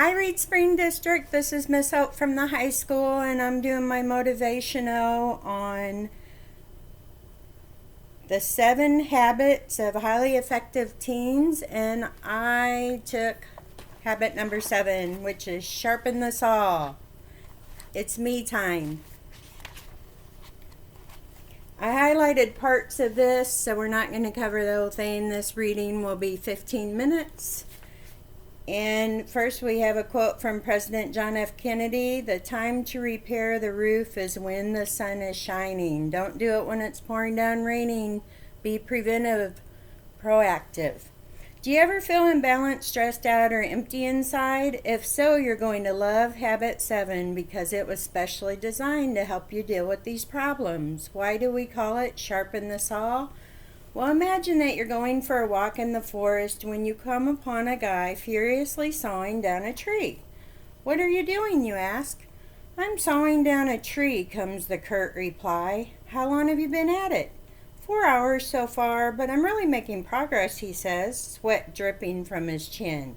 Hi, Reed Spring District. This is Miss Hope from the high school, and I'm doing my motivational on the 7 habits of highly effective teens. And I took habit number 7, which is sharpen the saw. It's me time. I highlighted parts of this, so we're not going to cover the whole thing. This reading will be 15 minutes. And first we have a quote from President John F. Kennedy: "The time to repair the roof is when the sun is shining." Don't do it when it's pouring down raining. Be preventive, proactive. Do you ever feel imbalanced, stressed out, or empty inside? If so, you're going to love Habit 7 because it was specially designed to help you deal with these problems. Why do we call it Sharpen the Saw? Well, imagine that you're going for a walk in the forest when you come upon a guy furiously sawing down a tree. "What are you doing?" you ask. "I'm sawing down a tree," comes the curt reply. "How long have you been at it?" 4 hours so far, but I'm really making progress," he says, sweat dripping from his chin.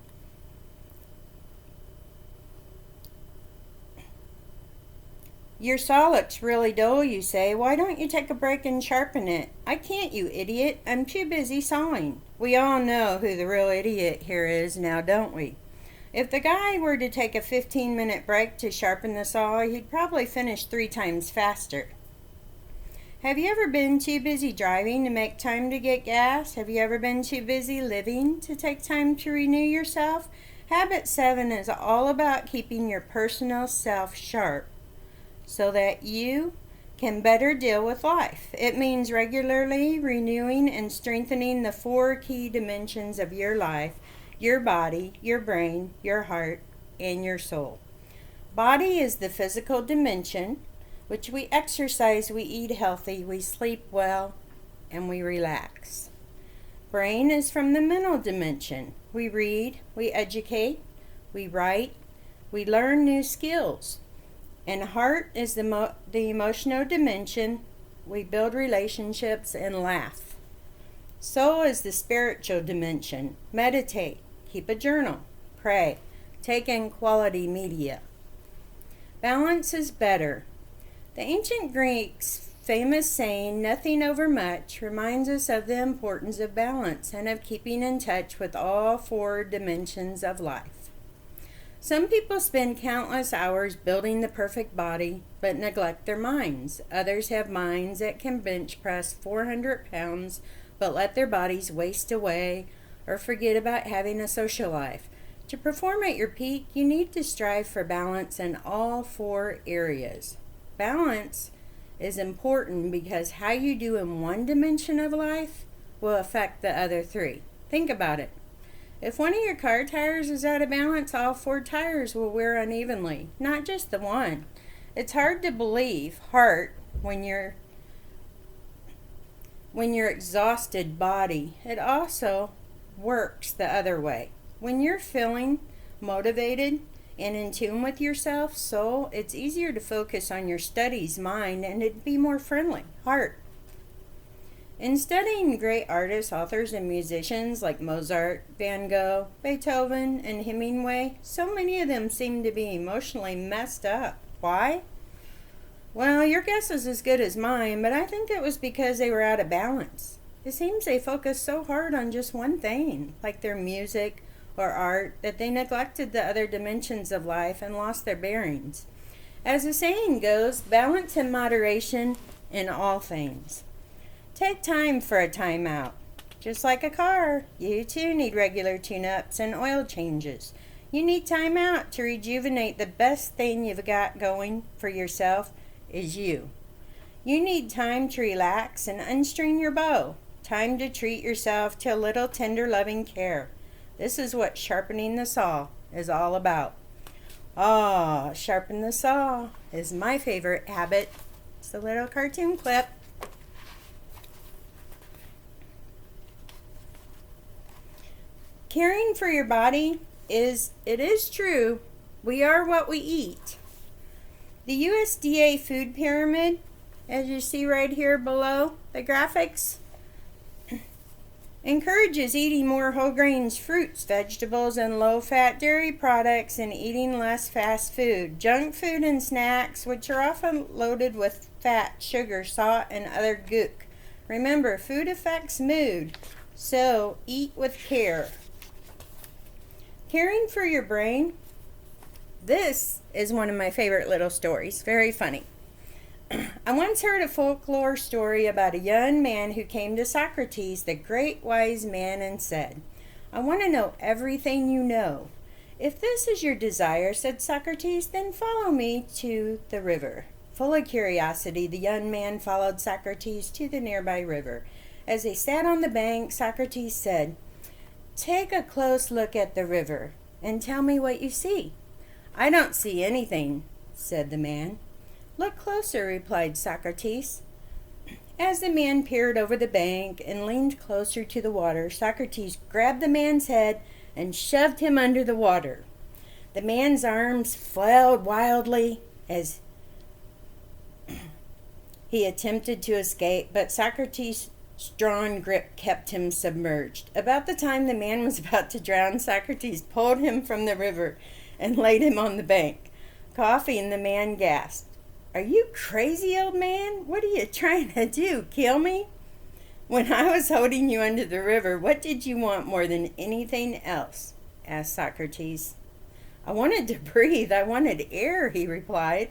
"Your saw looks really dull," you say. "Why don't you take a break and sharpen it?" "I can't, you idiot. I'm too busy sawing." We all know who the real idiot here is now, don't we? If the guy were to take a 15-minute break to sharpen the saw, he'd probably finish 3 times faster. Have you ever been too busy driving to make time to get gas? Have you ever been too busy living to take time to renew yourself? Habit 7 is all about keeping your personal self sharp so that you can better deal with life. It means regularly renewing and strengthening the 4 key dimensions of your life: your body, your brain, your heart, and your soul. Body is the physical dimension, which we exercise, we eat healthy, we sleep well, and we relax. Brain is from the mental dimension. We read, we educate, we write, we learn new skills. And heart is the emotional dimension. We build relationships and laugh. Soul is the spiritual dimension. Meditate, keep a journal, pray, take in quality media. Balance is better. The ancient Greeks' famous saying, "Nothing over much," reminds us of the importance of balance and of keeping in touch with all 4 dimensions of life. Some people spend countless hours building the perfect body, but neglect their minds. Others have minds that can bench press 400 pounds, but let their bodies waste away or forget about having a social life. To perform at your peak, you need to strive for balance in all 4 areas. Balance is important because how you do in one dimension of life will affect the other 3. Think about it. If one of your car tires is out of balance, all 4 tires will wear unevenly, not just the one. It's hard to believe, heart, when your exhausted body, it also works the other way. When you're feeling motivated and in tune with yourself, soul, it's easier to focus on your studies, mind, and it'd be more friendly, heart. In studying great artists, authors, and musicians like Mozart, Van Gogh, Beethoven, and Hemingway, so many of them seem to be emotionally messed up. Why? Well, your guess is as good as mine, but I think it was because they were out of balance. It seems they focused so hard on just one thing, like their music or art, that they neglected the other dimensions of life and lost their bearings. As the saying goes, balance and moderation in all things. Take time for a timeout. Just like a car, you too need regular tune-ups and oil changes. You need time out to rejuvenate. The best thing you've got going for yourself is you. You need time to relax and unstring your bow. Time to treat yourself to a little tender, loving care. This is what sharpening the saw is all about. Sharpen the saw is my favorite habit. It's a little cartoon clip. Caring for your body is true. We are what we eat. The USDA food pyramid, as you see right here below the graphics, Encourages eating more whole grains, fruits, vegetables, and low-fat dairy products, and eating less fast food. Junk food and snacks, which are often loaded with fat, sugar, salt, and other gook. Remember, food affects mood, so eat with care. Caring for your brain. This is one of my favorite little stories. Very funny. I once heard a folklore story about a young man who came to Socrates, the great wise man, and said, "I want to know everything you know." "If this is your desire," said Socrates, "then follow me to the river." Full of curiosity, the young man followed Socrates to the nearby river. As they sat on the bank, Socrates said, "Take a close look at the river and tell me what you see." "I don't see anything," said the man. "Look closer," replied Socrates. As the man peered over the bank and leaned closer to the water, Socrates grabbed the man's head and shoved him under the water. The man's arms flailed wildly as he attempted to escape, but Socrates' strong grip kept him submerged. About the time the man was about to drown, Socrates pulled him from the river and laid him on the bank. Coughing, the man gasped, "Are you crazy, old man? What are you trying to do, kill me?" "When I was holding you under the river, what did you want more than anything else?" asked Socrates. "I wanted to breathe. I wanted air," he replied.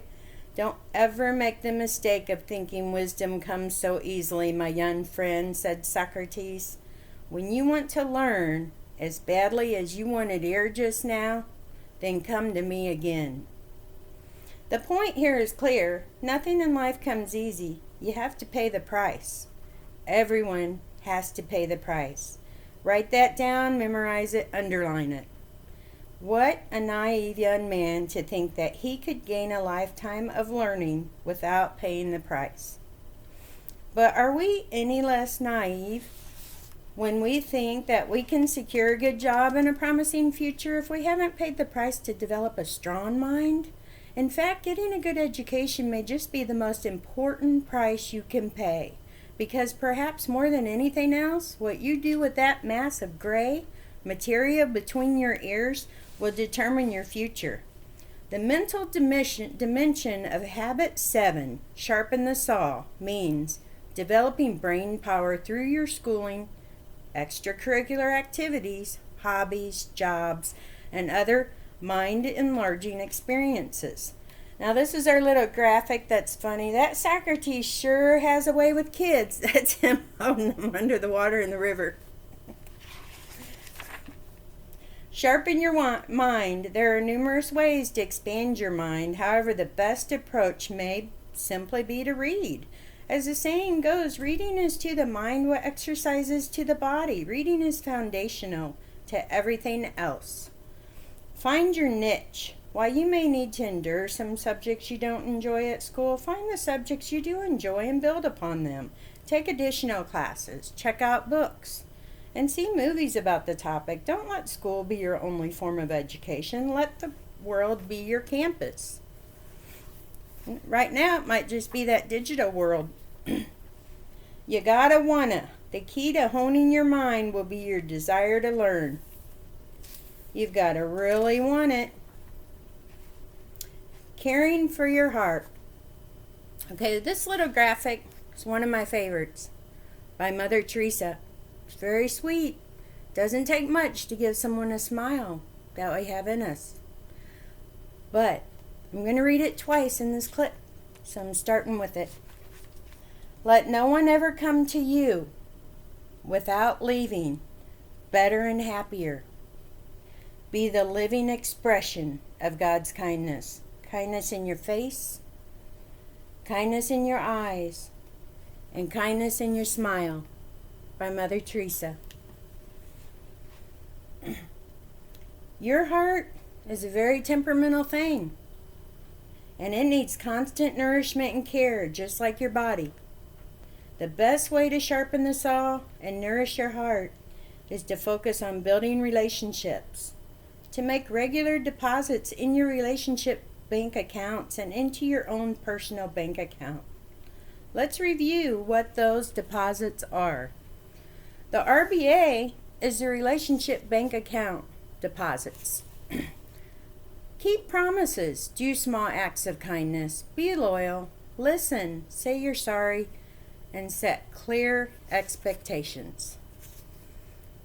"Don't ever make the mistake of thinking wisdom comes so easily, my young friend," said Socrates. "When you want to learn as badly as you wanted air just now, then come to me again." The point here is clear. Nothing in life comes easy. You have to pay the price. Everyone has to pay the price. Write that down, memorize it, underline it. What a naive young man to think that he could gain a lifetime of learning without paying the price. But are we any less naive when we think that we can secure a good job and a promising future if we haven't paid the price to develop a strong mind? In fact, getting a good education may just be the most important price you can pay, because perhaps more than anything else, what you do with that mass of gray material between your ears will determine your future. The mental dimension of Habit 7, Sharpen the Saw, means developing brain power through your schooling, extracurricular activities, hobbies, jobs, and other mind-enlarging experiences. Now this is our little graphic that's funny. That Socrates sure has a way with kids. That's him holding them under the water in the river. Sharpen your mind. There are numerous ways to expand your mind. However, the best approach may simply be to read. As the saying goes, reading is to the mind what exercise is to the body. Reading is foundational to everything else. Find your niche. While you may need to endure some subjects you don't enjoy at school, find the subjects you do enjoy and build upon them. Take additional classes, check out books, and see movies about the topic. Don't let school be your only form of education. Let the world be your campus. Right now, it might just be that digital world. You gotta wanna. The key to honing your mind will be your desire to learn. You've got to really want it. Caring for your heart. Okay, this little graphic is one of my favorites by Mother Teresa. It's very sweet. Doesn't take much to give someone a smile that we have in us. But I'm going to read it twice in this clip, so I'm starting with it. "Let no one ever come to you without leaving better and happier. Be the living expression of God's kindness. Kindness in your face, kindness in your eyes, and kindness in your smile," by Mother Teresa. Your heart is a very temperamental thing, and it needs constant nourishment and care, just like your body. The best way to sharpen the saw and nourish your heart is to focus on building relationships, to make regular deposits in your relationship bank accounts and into your own personal bank account. Let's review what those deposits are. The RBA is the relationship bank account deposits. Keep promises, do small acts of kindness, be loyal, listen, say you're sorry, and set clear expectations.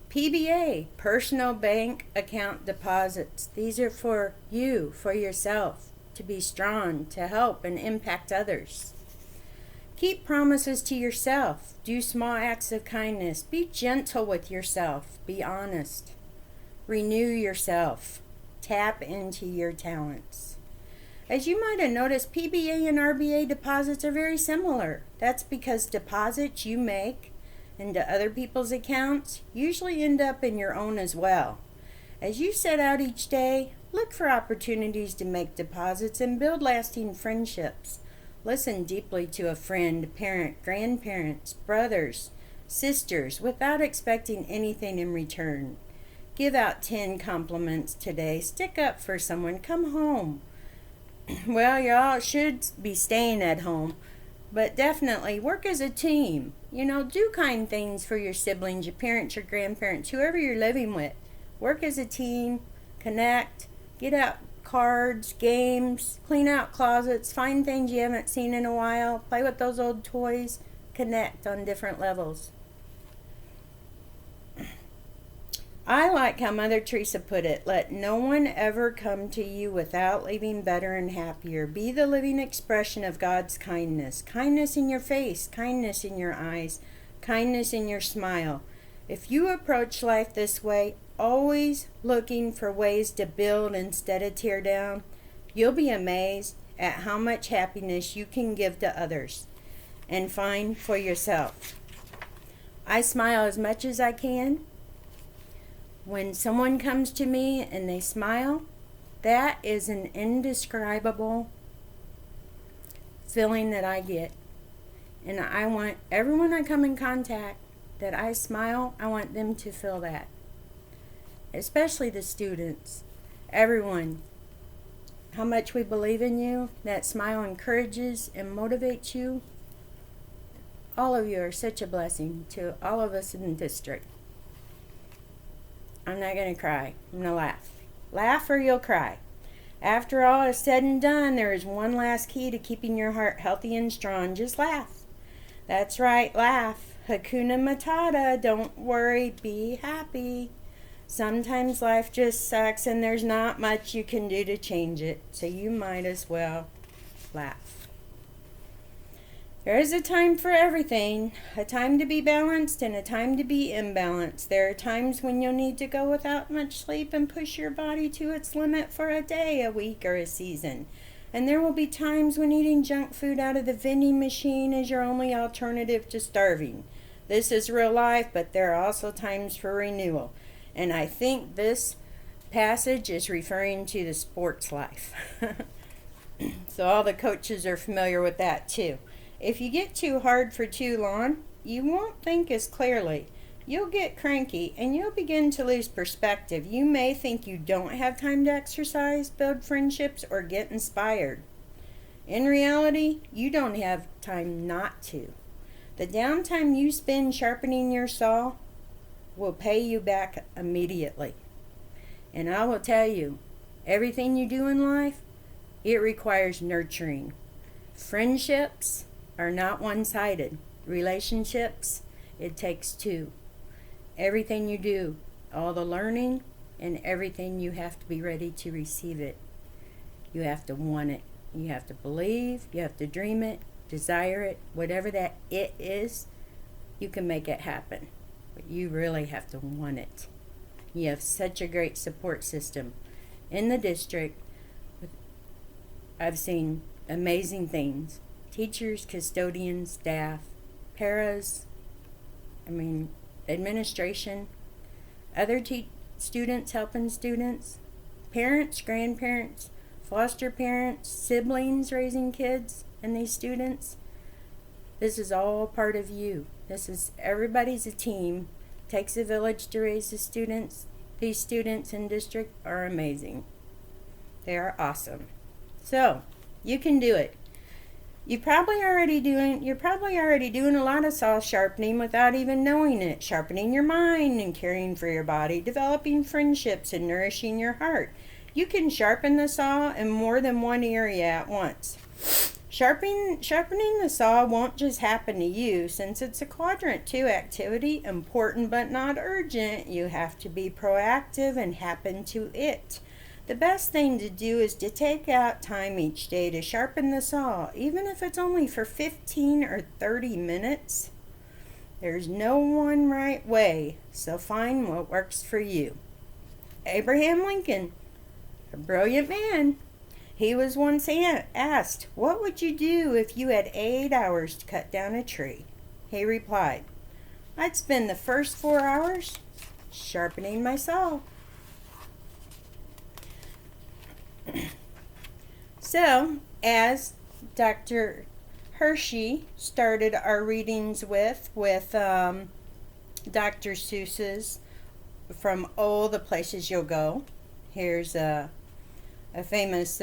PBA, personal bank account deposits. These are for you, for yourself, to be strong, to help and impact others. Keep promises to yourself. Do small acts of kindness. Be gentle with yourself. Be honest. Renew yourself. Tap into your talents. As you might have noticed, PBA and RBA deposits are very similar. That's because deposits you make into other people's accounts usually end up in your own as well. As you set out each day, look for opportunities to make deposits and build lasting friendships. Listen deeply to a friend, parent, grandparents, brothers, sisters, without expecting anything in return. Give out 10 compliments today. Stick up for someone. Come home. Well, y'all should be staying at home, but definitely work as a team. Do kind things for your siblings, your parents, your grandparents, whoever you're living with. Work as a team, connect, get out cards, games, clean out closets, find things you haven't seen in a while, play with those old toys, connect on different levels. I like how Mother Teresa put it, let no one ever come to you without leaving better and happier. Be the living expression of God's kindness. Kindness in your face, kindness in your eyes, kindness in your smile. If you approach life this way, always looking for ways to build instead of tear down, you'll be amazed at how much happiness you can give to others and find for yourself. I smile as much as I can. When someone comes to me and they smile, that is an indescribable feeling that I get. And I want everyone I come in contact that I smile, I want them to feel that. Especially the students. Everyone. How much we believe in you. That smile encourages and motivates you. All of you are such a blessing to all of us in the district. I'm not going to cry. I'm going to laugh. Laugh or you'll cry. After all is said and done, there is one last key to keeping your heart healthy and strong. Just laugh. That's right, laugh. Hakuna Matata. Don't worry. Be happy. Sometimes life just sucks and there's not much you can do to change it. So you might as well laugh. There is a time for everything, a time to be balanced and a time to be imbalanced. There are times when you'll need to go without much sleep and push your body to its limit for a day, a week, or a season. And there will be times when eating junk food out of the vending machine is your only alternative to starving. This is real life, but there are also times for renewal. And I think this passage is referring to the sports life. So all the coaches are familiar with that too. If you get too hard for too long, you won't think as clearly. You'll get cranky and you'll begin to lose perspective. You may think you don't have time to exercise, build friendships, or get inspired. In reality, you don't have time not to. The downtime you spend sharpening your saw will pay you back immediately. And I will tell you, everything you do in life, it requires nurturing. Friendships are not one-sided. Relationships, it takes two. Everything you do, all the learning and everything, you have to be ready to receive it. You have to want it. You have to believe. You have to dream it, desire it. Whatever that it is, you can make it happen. But you really have to want it. You have such a great support system in the district. I've seen amazing things. Teachers, custodians, staff, paras, administration, other students helping students, parents, grandparents, foster parents, siblings raising kids and these students. This is all part of you. Everybody's a team. Takes a village to raise the students. These students in district are amazing. They are awesome. So, you can do it. You're probably already doing a lot of saw sharpening without even knowing it. Sharpening your mind and caring for your body, developing friendships and nourishing your heart. You can sharpen the saw in more than one area at once. Sharpening the saw won't just happen to you. Since it's a quadrant 2 activity, important but not urgent, you have to be proactive and happen to it. The best thing to do is to take out time each day to sharpen the saw, even if it's only for 15 or 30 minutes. There's no one right way, so find what works for you. Abraham Lincoln, a brilliant man. He was once asked, "What would you do if you had 8 hours to cut down a tree?" He replied, "I'd spend the first 4 hours sharpening my saw." So, as Dr. Hershey started our readings with Dr. Seuss's From Oh, the Places You'll Go. Here's a famous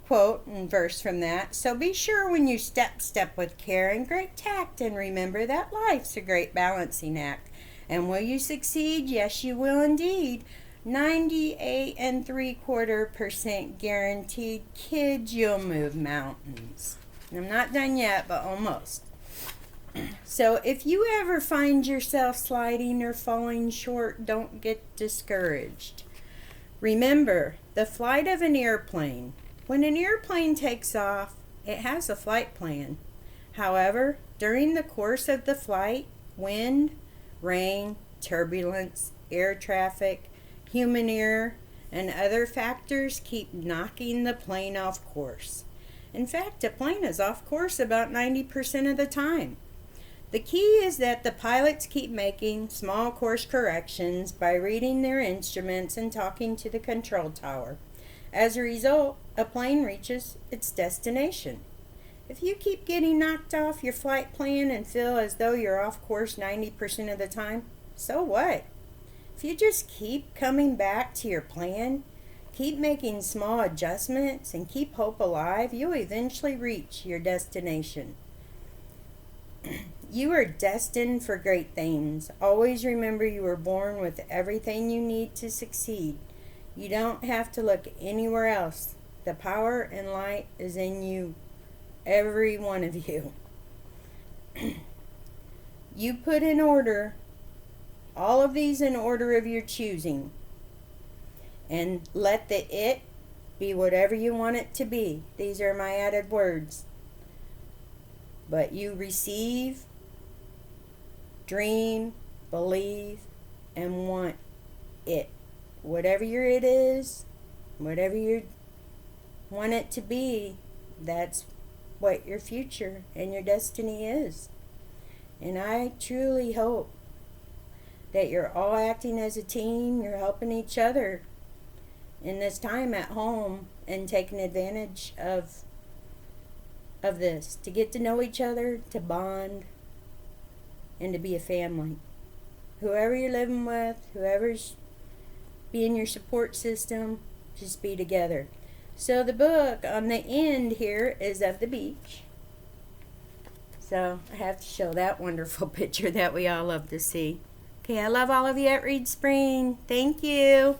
quote and verse from that. "So be sure when you step with care and great tact, and remember that life's a great balancing act. And will you succeed? Yes, you will indeed. 98.75% guaranteed. Kids, you'll move mountains." I'm not done yet, but almost. So if you ever find yourself sliding or falling short, don't get discouraged. Remember, the flight of an airplane. When an airplane takes off, it has a flight plan. However, during the course of the flight, wind, rain, turbulence, air traffic, human error, and other factors keep knocking the plane off course. In fact, a plane is off course about 90% of the time. The key is that the pilots keep making small course corrections by reading their instruments and talking to the control tower. As a result, a plane reaches its destination. If you keep getting knocked off your flight plan and feel as though you're off course 90% of the time, so what? If you just keep coming back to your plan, keep making small adjustments, and keep hope alive, you'll eventually reach your destination. You are destined for great things. Always remember you were born with everything you need to succeed. You don't have to look anywhere else. The power and light is in you, every one of you. You put in order all of these in order of your choosing, and let the it be whatever you want it to be. These are my added words. But you receive, dream, believe, and want it. Whatever your it is, whatever you want it to be, that's what your future and your destiny is. And I truly hope that you're all acting as a team, you're helping each other in this time at home and taking advantage of this, to get to know each other, to bond, and to be a family. Whoever you're living with, whoever's being your support system, just be together. So the book on the end here is of the beach. So I have to show that wonderful picture that we all love to see. Okay, I love all of you at Reed Spring. Thank you.